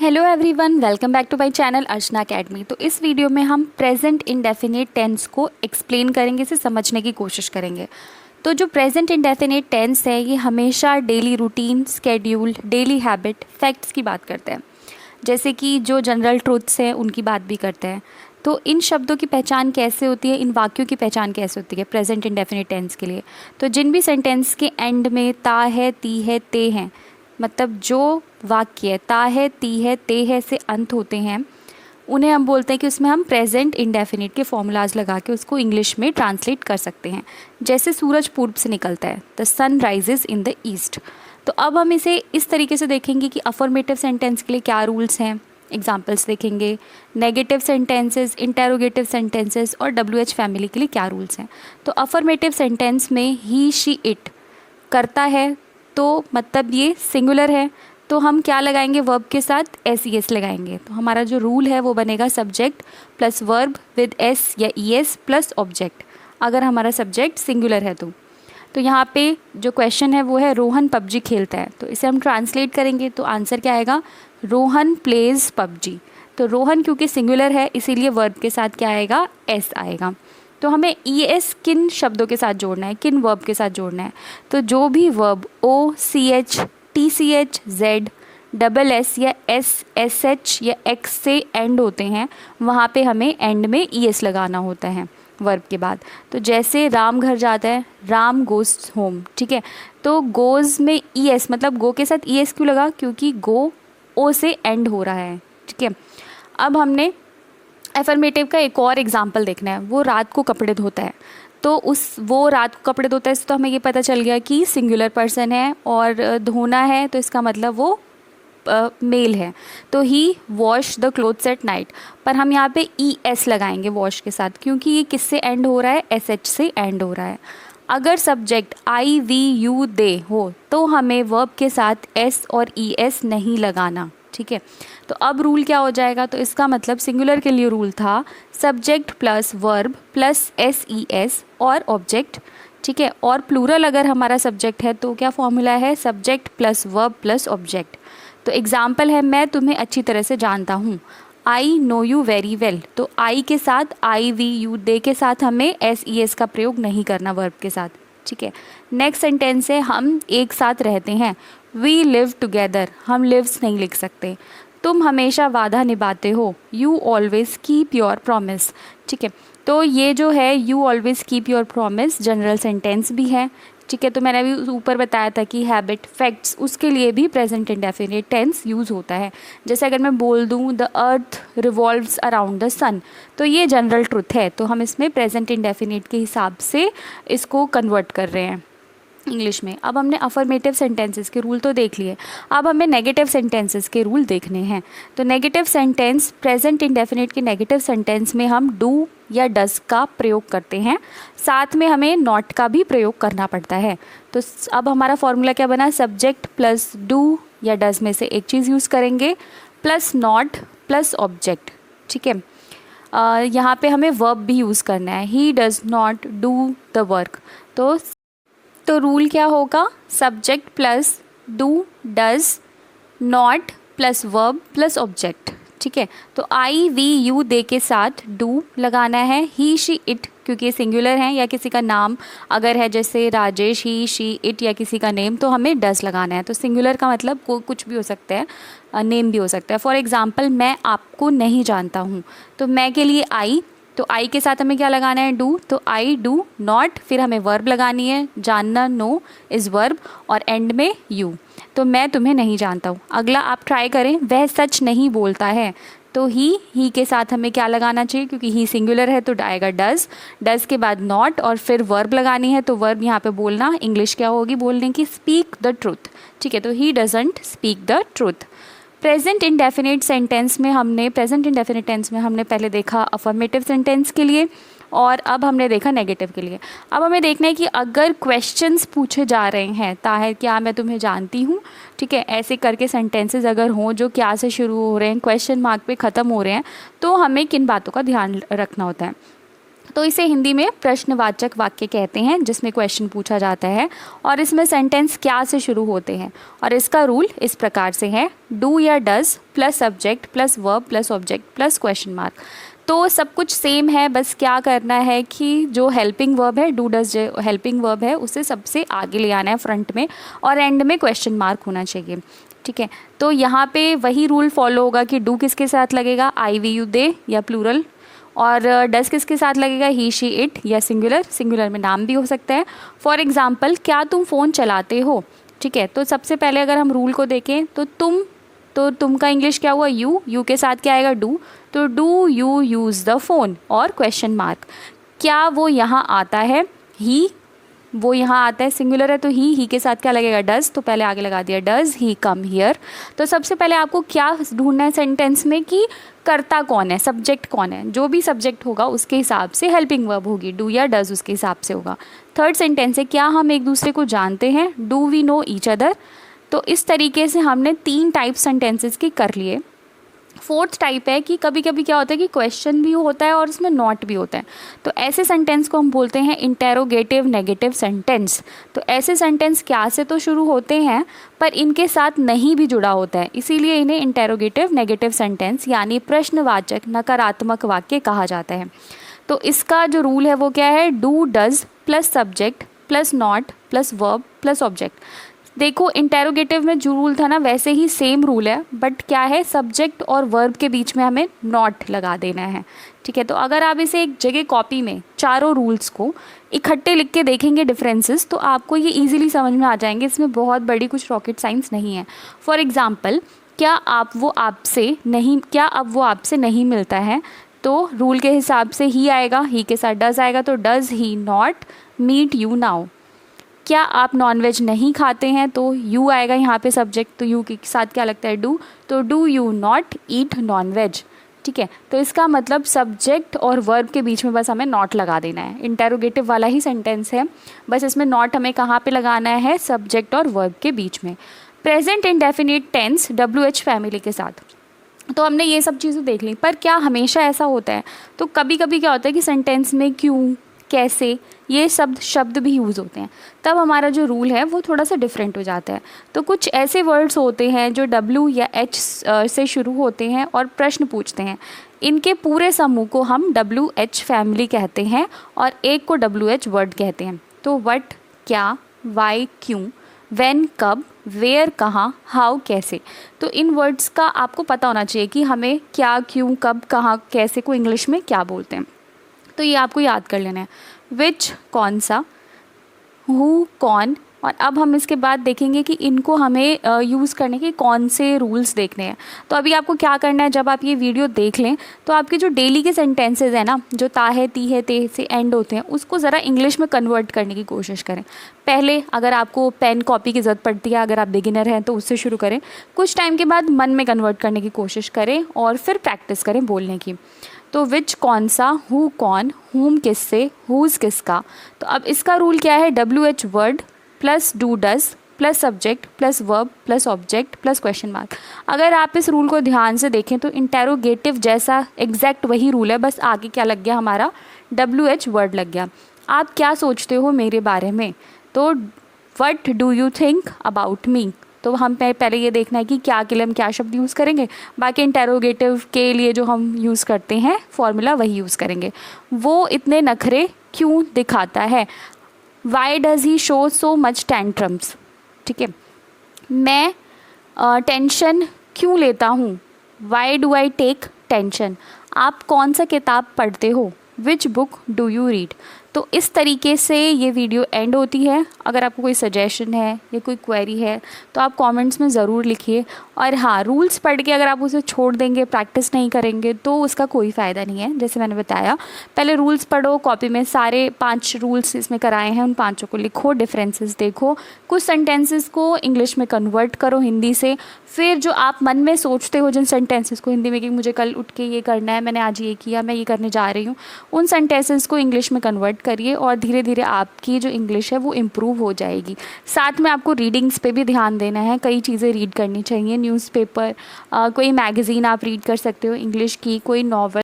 Hello everyone, welcome back to my channel Archana academy. तो इस video में हम प्रेजेंट इंडेफिनिट टेंस को एक्सप्लेन करेंगे, इसे समझने की कोशिश करेंगे। तो जो प्रेजेंट इंडेफिनिट टेंस है ये हमेशा daily routine, schedule, daily habit, facts की बात करते हैं, जैसे कि जो जनरल ट्रूथ्स हैं उनकी बात भी करते हैं। तो इन शब्दों की पहचान कैसे होती है, इन वाक्यों की पहचान कैसे होती है प्रेजेंट इंडेफिनिट टेंस के लिए। तो जिन भी सेंटेंस के एंड में ता है, ती है, ते हैं, मतलब जो वाक्य ता है, ती है, ते है से अंत होते हैं, उन्हें हम बोलते हैं कि उसमें हम प्रेजेंट इंडेफिनिट के फॉर्मूलाज लगा के उसको इंग्लिश में ट्रांसलेट कर सकते हैं। जैसे सूरज पूर्व से निकलता है, the sun rises in the east. तो अब हम इसे इस तरीके से देखेंगे कि अफर्मेटिव सेंटेंस के लिए क्या रूल्स हैं, एग्जाम्पल्स देखेंगे। नेगेटिव सेंटेंसेस, इंटेरोगेटिव सेंटेंसेस और WH फैमिली के लिए क्या रूल्स हैं। तो अफर्मेटिव सेंटेंस में ही, शी, इट करता है, तो मतलब ये सिंगुलर है, तो हम क्या लगाएंगे, वर्ब के साथ SES लगाएंगे। तो हमारा जो रूल है वो बनेगा subject plus verb with S या ES प्लस ऑब्जेक्ट, अगर हमारा सब्जेक्ट सिंगुलर है तो यहाँ पे जो क्वेश्चन है वो है रोहन पबजी खेलता है, तो इसे हम ट्रांसलेट करेंगे तो आंसर क्या आएगा, रोहन प्लेज पबजी। तो रोहन क्योंकि सिंगुलर है इसीलिए वर्ब के साथ क्या आएगा, S आएगा। तो हमें ES किन शब्दों के साथ जोड़ना है, किन वर्ब के साथ जोड़ना है। तो जो भी verb OCH, TCH, Z, SS या SH या X से एंड होते हैं वहाँ पे हमें एंड में ES लगाना होता है वर्ब के बाद। तो जैसे राम घर जाता है, राम गोज होम, ठीक है। तो गोज में ES, मतलब गो के साथ ES क्यों लगा, क्योंकि गो O से एंड हो रहा है, ठीक है। अब हमने एफर्मेटिव का एक और एग्जाम्पल देखना है, वो रात को कपड़े धोता है। तो वो रात को कपड़े धोता है, तो हमें ये पता चल गया कि सिंगुलर पर्सन है और धोना है, तो इसका मतलब वो मेल है। तो he wash the clothes at night, पर हम यहाँ पे ES लगाएंगे वॉश के साथ, क्योंकि ये किससे एंड हो रहा है, SH से एंड हो रहा है। अगर subject I, we, you, they हो तो हमें वर्ब के साथ S और ES नहीं लगाना, ठीक है। तो अब रूल क्या हो जाएगा, तो इसका मतलब सिंगुलर के लिए रूल था subject plus verb plus SES और ऑब्जेक्ट, ठीक है। और प्लूरल अगर हमारा सब्जेक्ट है तो क्या फॉर्मूला है, subject plus verb plus object. तो एग्जाम्पल है, मैं तुम्हें अच्छी तरह से जानता हूँ, I know you very well। तो I के साथ I, we, you, they के साथ हमें SES का प्रयोग नहीं करना वर्ब के साथ, ठीक है। नेक्स्ट सेंटेंस है, हम एक साथ रहते हैं, We live together। हम lives नहीं लिख सकते। तुम हमेशा वादा निभाते हो, You always keep your promise, ठीक है। तो ये जो है You always keep your promise general sentence भी है, ठीक है। तो मैंने अभी ऊपर बताया था कि हैबिट, फैक्ट्स, उसके लिए भी प्रेजेंट इंडेफिनिट टेंस यूज़ होता है। जैसे अगर मैं बोल दूँ the earth revolves around the sun, तो ये जनरल ट्रुथ है, तो हम इसमें प्रेजेंट इंडेफिनिट के हिसाब से इसको कन्वर्ट कर रहे हैं इंग्लिश में। अब हमने अफर्मेटिव सेंटेंसेस के रूल तो देख लिए, अब हमें नेगेटिव सेंटेंसेस के रूल देखने हैं। तो नेगेटिव सेंटेंस, प्रेजेंट इंडेफिनिट के नेगेटिव सेंटेंस में हम डू या डज का प्रयोग करते हैं, साथ में हमें नॉट का भी प्रयोग करना पड़ता है। तो अब हमारा फॉर्मूला क्या बना, सब्जेक्ट प्लस डू या डज में से एक चीज़ यूज़ करेंगे प्लस नॉट प्लस ऑब्जेक्ट, ठीक है। यहाँ पे हमें वर्ब भी यूज़ करना है, he does not do the work. तो रूल क्या होगा, subject plus do does not plus verb plus object, ठीक है। तो I, we, you, they के साथ डू लगाना है, ही, शी, इट क्योंकि सिंगुलर है या किसी का नाम अगर है जैसे राजेश, ही, शी, इट या किसी का नेम, तो हमें डज लगाना है। तो सिंगुलर का मतलब कुछ भी हो सकता है, नेम भी हो सकता है। फॉर एग्जाम्पल, मैं आपको नहीं जानता हूँ, तो मैं के लिए I, तो आई के साथ हमें क्या लगाना है, डू। तो आई डू नॉट, फिर हमें वर्ब लगानी है, जानना, नो इज़ वर्ब, और एंड में यू। तो मैं तुम्हें नहीं जानता हूँ। अगला आप ट्राई करें, वह सच नहीं बोलता है, तो ही के साथ हमें क्या लगाना चाहिए, क्योंकि ही सिंगुलर है तो आएगा डज, डज के बाद नॉट और फिर वर्ब लगानी है। तो वर्ब यहाँ पे बोलना, इंग्लिश क्या होगी बोलने की, स्पीक द ट्रूथ, ठीक है। तो he doesn't speak the truth. Present indefinite tense में हमने पहले देखा अफर्मेटिव सेंटेंस के लिए और अब हमने देखा नेगेटिव के लिए। अब हमें देखना है कि अगर क्वेश्चंस पूछे जा रहे हैं, ताहिर क्या मैं तुम्हें जानती हूँ, ठीक है, ऐसे करके सेंटेंसेस अगर हों जो क्या से शुरू हो रहे हैं, क्वेश्चन मार्क पे ख़त्म हो रहे हैं, तो हमें किन बातों का ध्यान रखना होता है। तो इसे हिंदी में प्रश्नवाचक वाक्य कहते हैं, जिसमें क्वेश्चन पूछा जाता है और इसमें सेंटेंस क्या से शुरू होते हैं। और इसका रूल इस प्रकार से है, डू या does plus subject plus verb plus object plus question mark. तो सब कुछ सेम है, बस क्या करना है कि जो हेल्पिंग वर्ब है, डू डज जो हेल्पिंग वर्ब है, उसे सबसे आगे ले आना है फ्रंट में, और एंड में क्वेश्चन मार्क होना चाहिए। ठीक है, तो यहाँ पे वही रूल फॉलो होगा कि डू किसके साथ लगेगा, आई वी यू दे या प्लूरल, और डज किसके साथ लगेगा, ही शी इट या सिंगुलर, सिंगुलर में नाम भी हो सकता है। फॉर एग्जाम्पल, क्या तुम फ़ोन चलाते हो। ठीक है, तो सबसे पहले अगर हम रूल को देखें तो तुम का इंग्लिश क्या हुआ, यू के साथ क्या आएगा, डू, तो do you use the phone और क्वेश्चन मार्क। क्या वो यहाँ आता है, ही, वो यहाँ आता है, सिंगुलर है तो ही के साथ क्या लगेगा, डज, तो पहले आगे लगा दिया, डज ही कम हियर। तो सबसे पहले आपको क्या ढूंढना है सेंटेंस में कि करता कौन है, सब्जेक्ट कौन है। जो भी सब्जेक्ट होगा उसके हिसाब से हेल्पिंग वर्ब होगी, डू या डज उसके हिसाब से होगा। थर्ड सेंटेंस है, क्या हम एक दूसरे को जानते हैं, do we know each other. तो इस तरीके से हमने 3 टाइप सेंटेंसेस के कर लिए। फोर्थ टाइप है कि कभी कभी क्या होता है कि क्वेश्चन भी होता है और इसमें नॉट भी होता है, तो ऐसे सेंटेंस को हम बोलते हैं इंटेरोगेटिव नेगेटिव सेंटेंस। तो ऐसे सेंटेंस क्या से तो शुरू होते हैं पर इनके साथ नहीं भी जुड़ा होता है, इसीलिए इन्हें इंटेरोगेटिव नेगेटिव सेंटेंस यानी प्रश्नवाचक नकारात्मक वाक्य कहा जाता है। तो इसका जो रूल है वो क्या है, do does plus subject plus not plus verb plus object. देखो इंटेरोगेटिव में जो रूल था ना वैसे ही सेम रूल है, बट क्या है, सब्जेक्ट और वर्ब के बीच में हमें नॉट लगा देना है। ठीक है, तो अगर आप इसे एक जगह कॉपी में चारों रूल्स को इकट्ठे लिख के देखेंगे डिफरेंसेस, तो आपको ये इजीली समझ में आ जाएंगे, इसमें बहुत बड़ी कुछ रॉकेट साइंस नहीं है। फॉर एग्जाम्पल, क्या अब वो आपसे नहीं मिलता है, तो रूल के हिसाब से ही आएगा, ही के साथ डज आएगा, तो does he not meet you now. क्या आप नॉनवेज नहीं खाते हैं, तो यू आएगा यहाँ पे सब्जेक्ट, तो यू के साथ क्या लगता है, डू, तो do you not eat non-veg. ठीक है, तो इसका मतलब सब्जेक्ट और वर्ब के बीच में बस हमें नॉट लगा देना है। इंटेरोगेटिव वाला ही सेंटेंस है, बस इसमें नॉट हमें कहाँ पे लगाना है, सब्जेक्ट और वर्ब के बीच में। Present indefinite tense WH family के साथ, तो हमने ये सब चीज़ें देख ली, पर क्या हमेशा ऐसा होता है, तो कभी कभी क्या होता है कि सेंटेंस में क्यों, कैसे, ये शब्द भी यूज़ होते हैं, तब हमारा जो रूल है वो थोड़ा सा डिफरेंट हो जाता है। तो कुछ ऐसे वर्ड्स होते हैं जो W या H से शुरू होते हैं और प्रश्न पूछते हैं, इनके पूरे समूह को हम WH फैमिली कहते हैं और एक को WH वर्ड कहते हैं। तो व्हाट क्या, वाई क्यों, व्हेन कब, वेयर कहाँ, हाउ कैसे। तो इन वर्ड्स का आपको पता होना चाहिए कि हमें क्या, क्यों, कब, कहाँ, कैसे को इंग्लिश में क्या बोलते हैं, तो ये आपको याद कर लेना है। विच कौन सा, हु कौन, और अब हम इसके बाद देखेंगे कि इनको हमें यूज़ करने के कौन से रूल्स देखने हैं। तो अभी आपको क्या करना है, जब आप ये वीडियो देख लें तो आपके जो डेली के सेंटेंसेस हैं ना, जो ता है, ती है, ते से एंड होते हैं, उसको ज़रा इंग्लिश में कन्वर्ट करने की कोशिश करें। पहले अगर आपको पेन कॉपी की ज़रूरत पड़ती है, अगर आप बिगिनर हैं तो उससे शुरू करें, कुछ टाइम के बाद मन में कन्वर्ट करने की कोशिश करें और फिर प्रैक्टिस करें बोलने की। तो विच कौन सा, हु कौन, हुम किससे, हुज़ किसका। तो अब इसका रूल क्या है, WH word plus do does plus subject plus verb plus object plus question mark. अगर आप इस रूल को ध्यान से देखें तो इंटेरोगेटिव जैसा एग्जैक्ट वही रूल है, बस आगे क्या लग गया, हमारा WH वर्ड लग गया। आप क्या सोचते हो मेरे बारे में, तो what do you think about me. तो हम पहले ये देखना है कि क्या के लिए हम क्या शब्द यूज़ करेंगे, बाकी इंटेरोगेटिव के लिए जो हम यूज़ करते हैं फॉर्मूला वही यूज़ करेंगे। वो इतने नखरे क्यों दिखाता है, why does he show so much tantrums. ठीक है, मैं टेंशन क्यों लेता हूँ, why do I take tension. आप कौन सा किताब पढ़ते हो, which book do you read. तो इस तरीके से ये वीडियो एंड होती है। अगर आपको कोई सजेशन है या कोई क्वेरी है तो आप कमेंट्स में ज़रूर लिखिए। और हाँ, रूल्स पढ़ के अगर आप उसे छोड़ देंगे, प्रैक्टिस नहीं करेंगे तो उसका कोई फ़ायदा नहीं है। जैसे मैंने बताया, पहले रूल्स पढ़ो, कॉपी में सारे 5 रूल्स इसमें कराए हैं, उन 5 को लिखो, डिफरेंसेस देखो, कुछ सेंटेंसेस को इंग्लिश में कन्वर्ट करो हिंदी से। फिर जो आप मन में सोचते हो जिन सेंटेंसेस को हिंदी में कि मुझे कल उठ के ये करना है, मैंने आज ये किया, मैं ये करने जा रही हूँ, उन सेंटेंसेस को इंग्लिश में कन्वर्ट करिए और धीरे धीरे आपकी जो इंग्लिश है वो इम्प्रूव हो जाएगी। साथ में आपको रीडिंग्स पे भी ध्यान देना है, कई चीज़ें रीड करनी चाहिए, न्यूज़पेपर, कोई मैगज़ीन आप रीड कर सकते हो इंग्लिश की, कोई नॉवल।